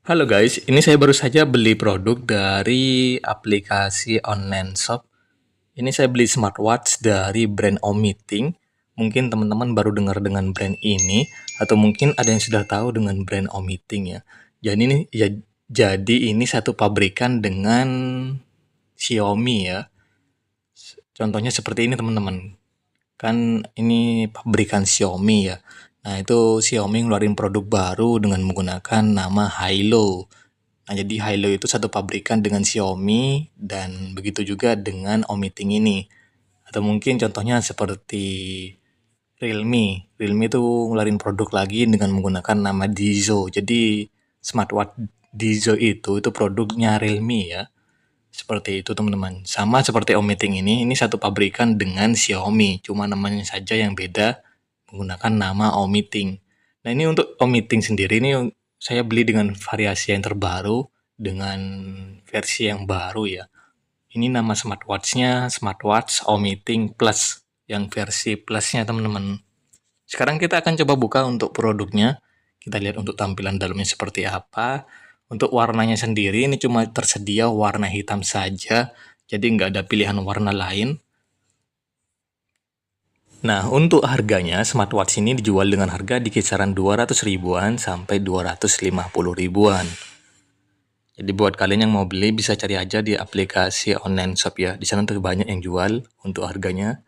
Halo guys, ini saya baru saja beli produk dari aplikasi online shop. Ini saya beli smartwatch dari brand Omeeting. Mungkin teman-teman baru dengar dengan brand ini, atau mungkin ada yang sudah tahu dengan brand Omeeting ya. Jadi ini satu pabrikan dengan Xiaomi ya. Contohnya seperti ini teman-teman. Kan ini pabrikan Xiaomi ya. Nah, itu Xiaomi ngeluarin produk baru dengan menggunakan nama Hilo. Nah, jadi Hilo itu satu pabrikan dengan Xiaomi dan begitu juga dengan Omeeting ini. Atau mungkin contohnya seperti Realme. Realme itu ngeluarin produk lagi dengan menggunakan nama Dizo. Jadi smartwatch Dizo itu produknya Realme ya. Seperti itu teman-teman. Sama seperti Omeeting ini satu pabrikan dengan Xiaomi. Cuma namanya saja yang beda menggunakan nama Omeeting. Nah, ini untuk Omeeting sendiri ini saya beli dengan variasi yang terbaru, dengan versi yang baru ya. Ini nama smartwatch-nya Smartwatch Omeeting Plus, yang versi plusnya teman-teman. Sekarang kita akan coba buka untuk produknya. Kita lihat untuk tampilan dalamnya seperti apa. Untuk warnanya sendiri ini cuma tersedia warna hitam saja, jadi nggak ada pilihan warna lain. Nah, untuk harganya, smartwatch ini dijual dengan harga di kisaran 200 ribuan sampai 250 ribuan. Jadi buat kalian yang mau beli bisa cari aja di aplikasi online shop ya. Di sana tuh banyak yang jual untuk harganya.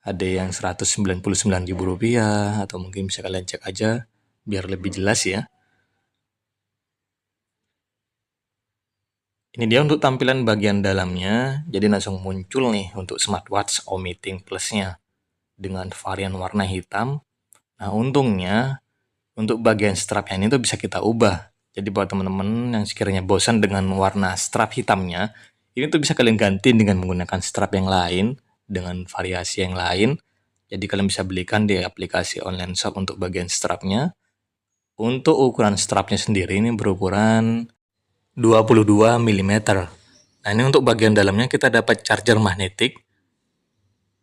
Ada yang Rp199.000 atau mungkin bisa kalian cek aja biar lebih jelas ya. Ini dia untuk tampilan bagian dalamnya. Jadi langsung muncul nih untuk smartwatch Omeeting Plus-nya dengan varian warna hitam. Nah, untungnya untuk bagian strapnya ini tuh bisa kita ubah. Jadi buat teman-teman yang sekiranya bosan dengan warna strap hitamnya, ini tuh bisa kalian ganti dengan menggunakan strap yang lain, dengan variasi yang lain. Jadi kalian bisa belikan di aplikasi online shop untuk bagian strapnya. Untuk ukuran strapnya sendiri ini berukuran 22 mm. Nah, ini untuk bagian dalamnya kita dapat charger magnetik.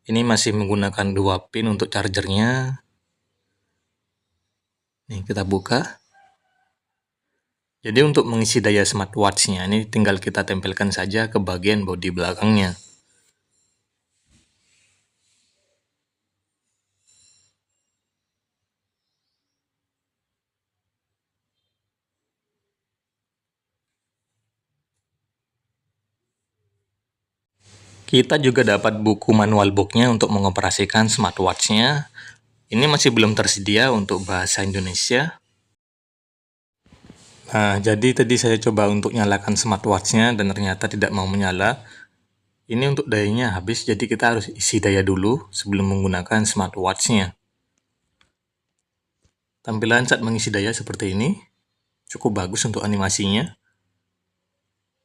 Ini masih menggunakan 2 pin untuk chargernya. Nih, kita buka. Jadi untuk mengisi daya smartwatch-nya ini tinggal kita tempelkan saja ke bagian bodi belakangnya. Kita juga dapat buku manual booknya untuk mengoperasikan smartwatch-nya. Ini masih belum tersedia untuk bahasa Indonesia. Nah, jadi tadi saya coba untuk nyalakan smartwatch-nya dan ternyata tidak mau menyala. Ini untuk dayanya habis, jadi kita harus isi daya dulu sebelum menggunakan smartwatch-nya. Tampilan saat mengisi daya seperti ini. Cukup bagus untuk animasinya.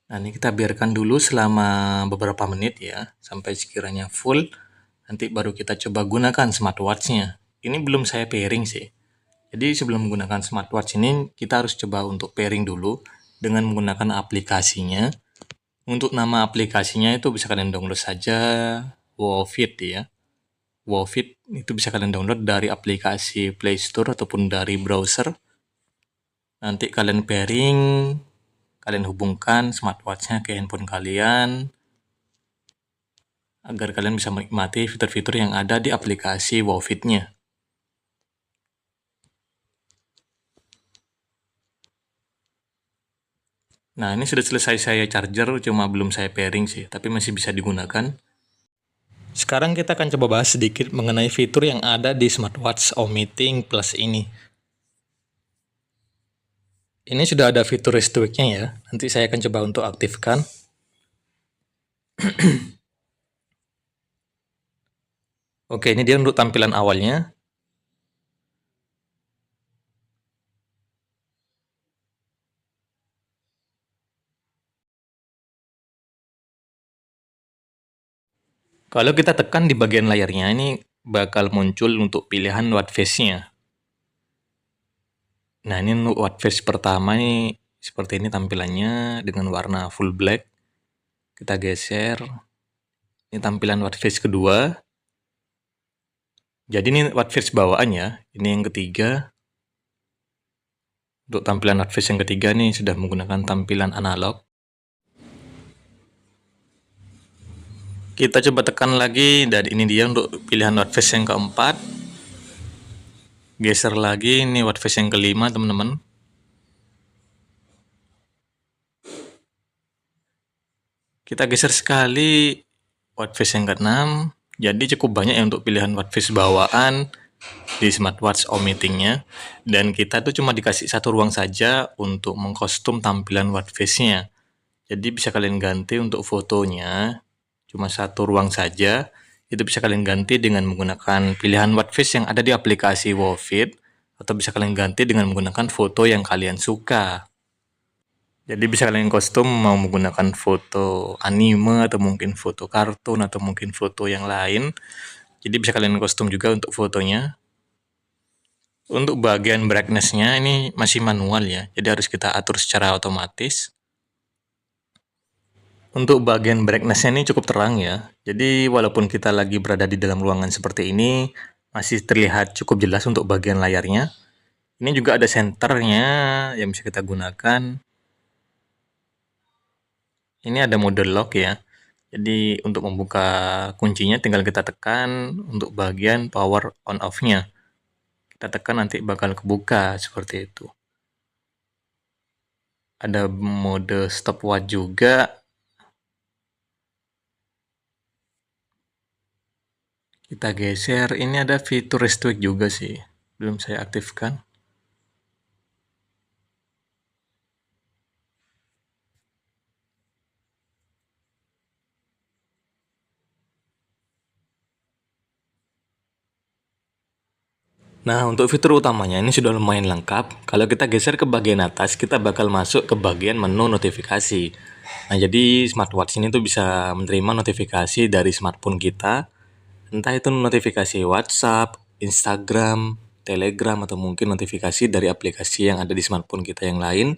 Nah, ini kita biarkan dulu selama beberapa menit ya, sampai sekiranya full. Nanti baru kita coba gunakan smartwatch-nya. Ini belum saya pairing sih. Jadi sebelum menggunakan smartwatch ini, kita harus coba untuk pairing dulu dengan menggunakan aplikasinya. Untuk nama aplikasinya itu bisa kalian download saja, Wowfit ya. Wowfit itu bisa kalian download dari aplikasi Play Store ataupun dari browser. Nanti kalian pairing, kalian hubungkan smartwatch-nya ke handphone kalian agar kalian bisa menikmati fitur-fitur yang ada di aplikasi Wowfit-nya. Nah, ini sudah selesai saya charger, cuma belum saya pairing sih, tapi masih bisa digunakan. Sekarang kita akan coba bahas sedikit mengenai fitur yang ada di smartwatch Omeeting Plus ini. Ini sudah ada fitur restock-nya ya, nanti saya akan coba untuk aktifkan. Oke, ini dia untuk tampilan awalnya. Kalau kita tekan di bagian layarnya, ini bakal muncul untuk pilihan watch face-nya. Nah, ini untuk watch face pertama ini seperti ini tampilannya dengan warna full black. Kita geser. Ini tampilan watch face kedua. Jadi ini watch face bawaan ya. Ini yang ketiga. Untuk tampilan watchface yang ketiga nih sudah menggunakan tampilan analog. Kita coba tekan lagi, dan ini dia untuk pilihan watchface yang keempat. Geser lagi, ini watchface yang kelima teman-teman. Kita geser sekali watchface yang keenam. Jadi cukup banyak ya untuk pilihan watchface bawaan di smartwatch Omeeting-nya. Dan kita tuh cuma dikasih satu ruang saja untuk mengkostum tampilan watchface-nya. Jadi bisa kalian ganti untuk fotonya, cuma satu ruang saja. Itu bisa kalian ganti dengan menggunakan pilihan watchface yang ada di aplikasi Wowfit, atau bisa kalian ganti dengan menggunakan foto yang kalian suka. Jadi bisa kalian kostum mau menggunakan foto anime, atau mungkin foto kartun, atau mungkin foto yang lain. Jadi bisa kalian kostum juga untuk fotonya. Untuk bagian brightness-nya ini masih manual ya, jadi harus kita atur secara otomatis. Untuk bagian brightness-nya ini cukup terang ya, jadi walaupun kita lagi berada di dalam ruangan seperti ini, masih terlihat cukup jelas untuk bagian layarnya. Ini juga ada senternya yang bisa kita gunakan. Ini ada mode lock ya, jadi untuk membuka kuncinya tinggal kita tekan untuk bagian power on off-nya. Kita tekan nanti bakal kebuka seperti itu. Ada mode stopwatch juga. Kita geser, ini ada fitur restrict juga sih, belum saya aktifkan. Nah, untuk fitur utamanya ini sudah lumayan lengkap. Kalau kita geser ke bagian atas, kita bakal masuk ke bagian menu notifikasi. Nah, jadi smartwatch ini tuh bisa menerima notifikasi dari smartphone kita, entah itu notifikasi WhatsApp, Instagram, Telegram, atau mungkin notifikasi dari aplikasi yang ada di smartphone kita yang lain,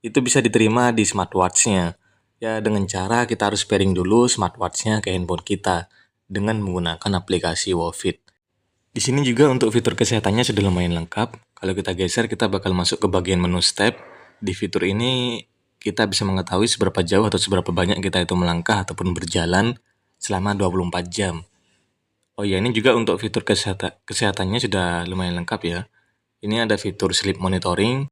itu bisa diterima di smartwatch-nya. Ya, dengan cara kita harus pairing dulu smartwatch-nya ke handphone kita dengan menggunakan aplikasi Wowfit. Di sini juga untuk fitur kesehatannya sudah lumayan lengkap. Kalau kita geser, kita bakal masuk ke bagian menu step. Di fitur ini, kita bisa mengetahui seberapa jauh atau seberapa banyak kita itu melangkah ataupun berjalan selama 24 jam. Oh ya, ini juga untuk fitur kesehatannya sudah lumayan lengkap ya. Ini ada fitur sleep monitoring.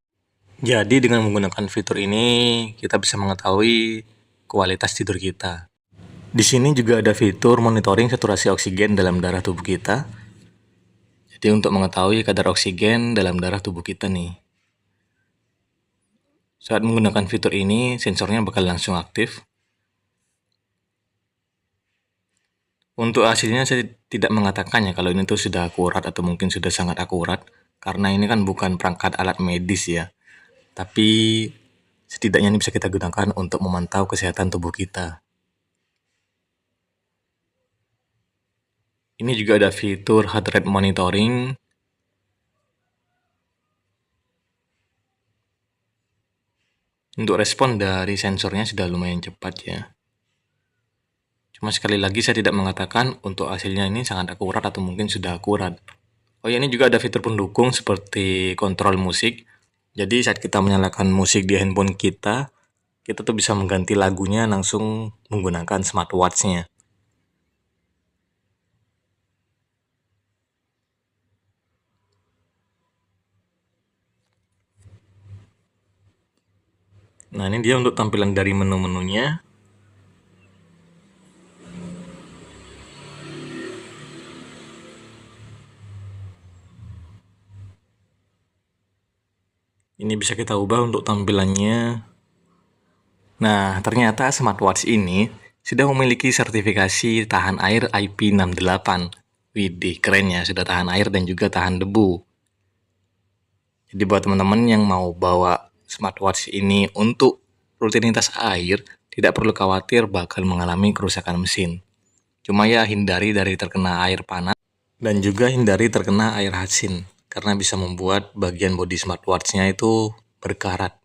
Jadi dengan menggunakan fitur ini, kita bisa mengetahui kualitas tidur kita. Di sini juga ada fitur monitoring saturasi oksigen dalam darah tubuh kita. Jadi untuk mengetahui kadar oksigen dalam darah tubuh kita nih. Saat menggunakan fitur ini, sensornya bakal langsung aktif. Untuk hasilnya saya tidak mengatakan ya kalau ini tuh sudah akurat atau mungkin sudah sangat akurat, karena ini kan bukan perangkat alat medis ya. Tapi setidaknya ini bisa kita gunakan untuk memantau kesehatan tubuh kita. Ini juga ada fitur heart rate monitoring. Untuk respon dari sensornya sudah lumayan cepat ya. Cuma sekali lagi saya tidak mengatakan untuk hasilnya ini sangat akurat atau mungkin sudah akurat. Oh ya, ini juga ada fitur pendukung seperti kontrol musik. Jadi saat kita menyalakan musik di handphone kita tuh bisa mengganti lagunya langsung menggunakan smartwatch-nya. Nah, ini dia untuk tampilan dari menu-menunya. Ini bisa kita ubah untuk tampilannya. Nah, ternyata smartwatch ini sudah memiliki sertifikasi tahan air IP68. Widih, keren ya, sudah tahan air dan juga tahan debu. Jadi buat teman-teman yang mau bawa smartwatch ini untuk rutinitas air, tidak perlu khawatir bakal mengalami kerusakan mesin. Cuma ya hindari dari terkena air panas dan juga hindari terkena air asin, karena bisa membuat bagian bodi smartwatch-nya itu berkarat.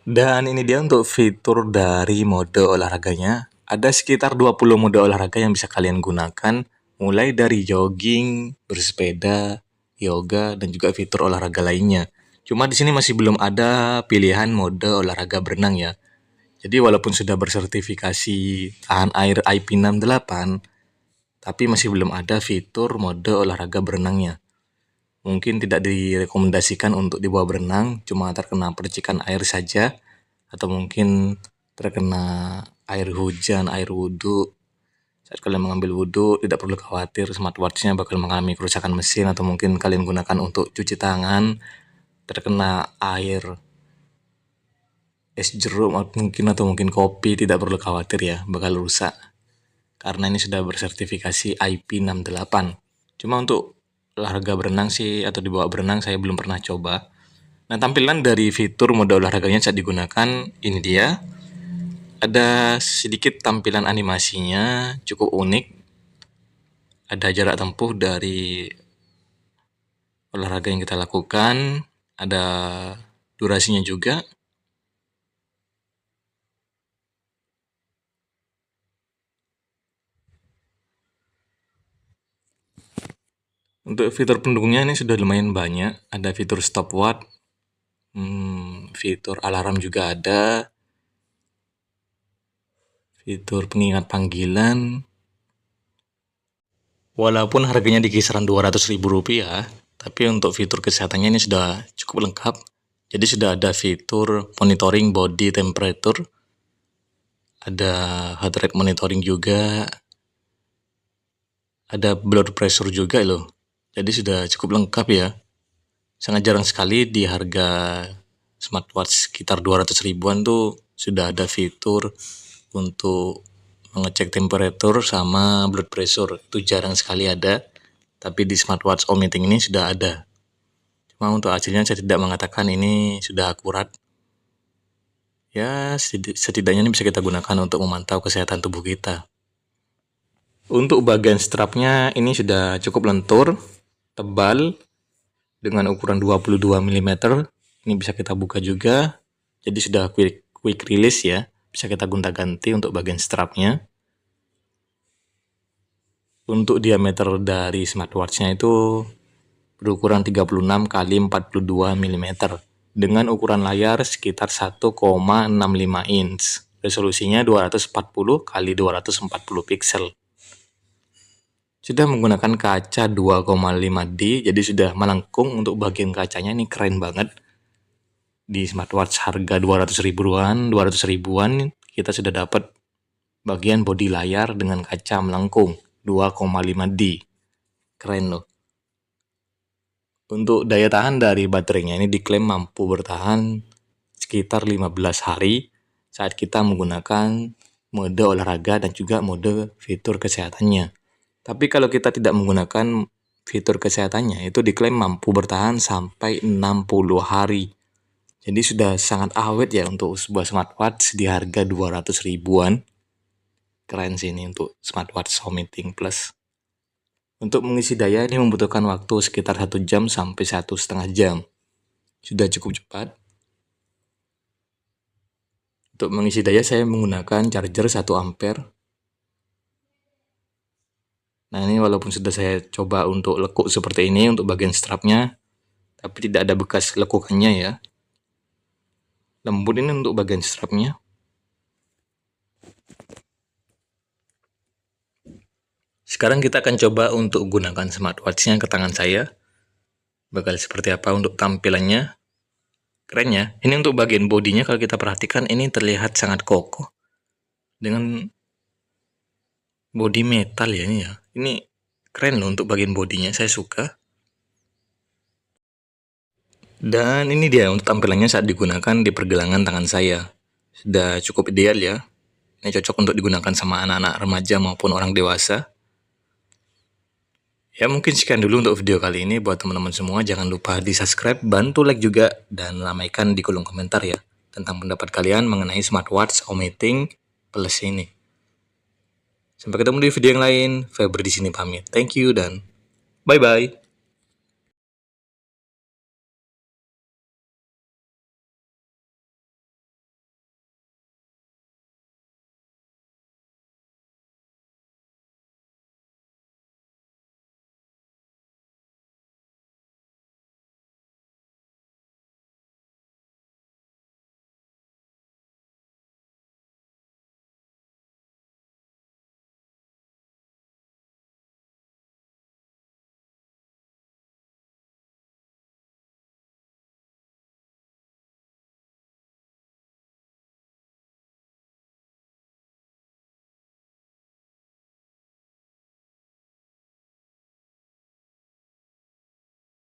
Dan ini dia untuk fitur dari mode olahraganya. Ada sekitar 20 mode olahraga yang bisa kalian gunakan, mulai dari jogging, bersepeda, yoga, dan juga fitur olahraga lainnya. Cuma di sini masih belum ada pilihan mode olahraga berenang ya. Jadi walaupun sudah bersertifikasi tahan air IP68, tapi masih belum ada fitur mode olahraga berenangnya. Mungkin tidak direkomendasikan untuk dibawa berenang, cuma terkena percikan air saja, atau mungkin terkena air hujan, air wudhu. Saat kalian mengambil wudhu, tidak perlu khawatir smartwatch-nya bakal mengalami kerusakan mesin, atau mungkin kalian gunakan untuk cuci tangan, terkena air es jeruk atau mungkin kopi, tidak perlu khawatir ya, bakal rusak. Karena ini sudah bersertifikasi IP68. Cuma untuk olahraga berenang sih, atau dibawa berenang, saya belum pernah coba. Nah, tampilan dari fitur mode olahraganya saat digunakan, ini dia. Ada sedikit tampilan animasinya, cukup unik. Ada jarak tempuh dari olahraga yang kita lakukan, ada durasinya juga. Untuk fitur pendukungnya ini sudah lumayan banyak. Ada fitur stopwatch, fitur alarm juga ada, fitur pengingat panggilan. Walaupun harganya di kisaran Rp200.000, tapi untuk fitur kesehatannya ini sudah cukup lengkap. Jadi sudah ada fitur monitoring body temperature, ada heart rate monitoring juga, ada blood pressure juga loh. Jadi sudah cukup lengkap ya. Sangat jarang sekali di harga smartwatch sekitar 200 ribuan tuh sudah ada fitur untuk mengecek temperatur sama blood pressure. Itu jarang sekali ada, tapi di smartwatch Omeeting ini sudah ada. Cuma untuk hasilnya saya tidak mengatakan ini sudah akurat. Ya, setidaknya ini bisa kita gunakan untuk memantau kesehatan tubuh kita. Untuk bagian strapnya ini sudah cukup lentur, tebal, dengan ukuran 22 mm. Ini bisa kita buka juga. Jadi sudah quick release ya. Bisa kita gonta-ganti untuk bagian strapnya. Untuk diameter dari smartwatch-nya itu berukuran 36 x 42 mm dengan ukuran layar sekitar 1,65 inch. Resolusinya 240 x 240 pixel. Sudah menggunakan kaca 2,5D, jadi sudah melengkung. Untuk bagian kacanya ini keren banget. Di smartwatch harga 200 ribuan kita sudah dapat bagian bodi layar dengan kaca melengkung 2,5D. Keren loh. Untuk daya tahan dari baterainya ini diklaim mampu bertahan sekitar 15 hari saat kita menggunakan mode olahraga dan juga mode fitur kesehatannya. Tapi kalau kita tidak menggunakan fitur kesehatannya, itu diklaim mampu bertahan sampai 60 hari. Jadi sudah sangat awet ya untuk sebuah smartwatch di harga 200 ribuan. Keren sih ini untuk smartwatch Omeeting Plus. Untuk mengisi daya ini membutuhkan waktu sekitar 1 jam sampai 1,5 jam. Sudah cukup cepat. Untuk mengisi daya saya menggunakan charger 1 ampere. Nah, ini walaupun sudah saya coba untuk lekuk seperti ini untuk bagian strapnya, tapi tidak ada bekas lekukannya ya. Lembut ini untuk bagian strapnya. Sekarang kita akan coba untuk gunakan smartwatch-nya ke tangan saya. Bakal seperti apa untuk tampilannya. Keren ya. Ini untuk bagian bodinya kalau kita perhatikan ini terlihat sangat kokoh. Dengan body metal ya ini ya. Ini keren loh untuk bagian bodinya, saya suka. Dan ini dia untuk tampilannya saat digunakan di pergelangan tangan saya. Sudah cukup ideal ya. Ini cocok untuk digunakan sama anak-anak remaja maupun orang dewasa. Ya mungkin sekian dulu untuk video kali ini. Buat teman-teman semua jangan lupa di subscribe, bantu like juga, dan ramaikan di kolom komentar ya tentang pendapat kalian mengenai smartwatch Omeeting Plus ini. Sampai ketemu di video yang lain. Febri di sini pamit. Thank you dan bye-bye.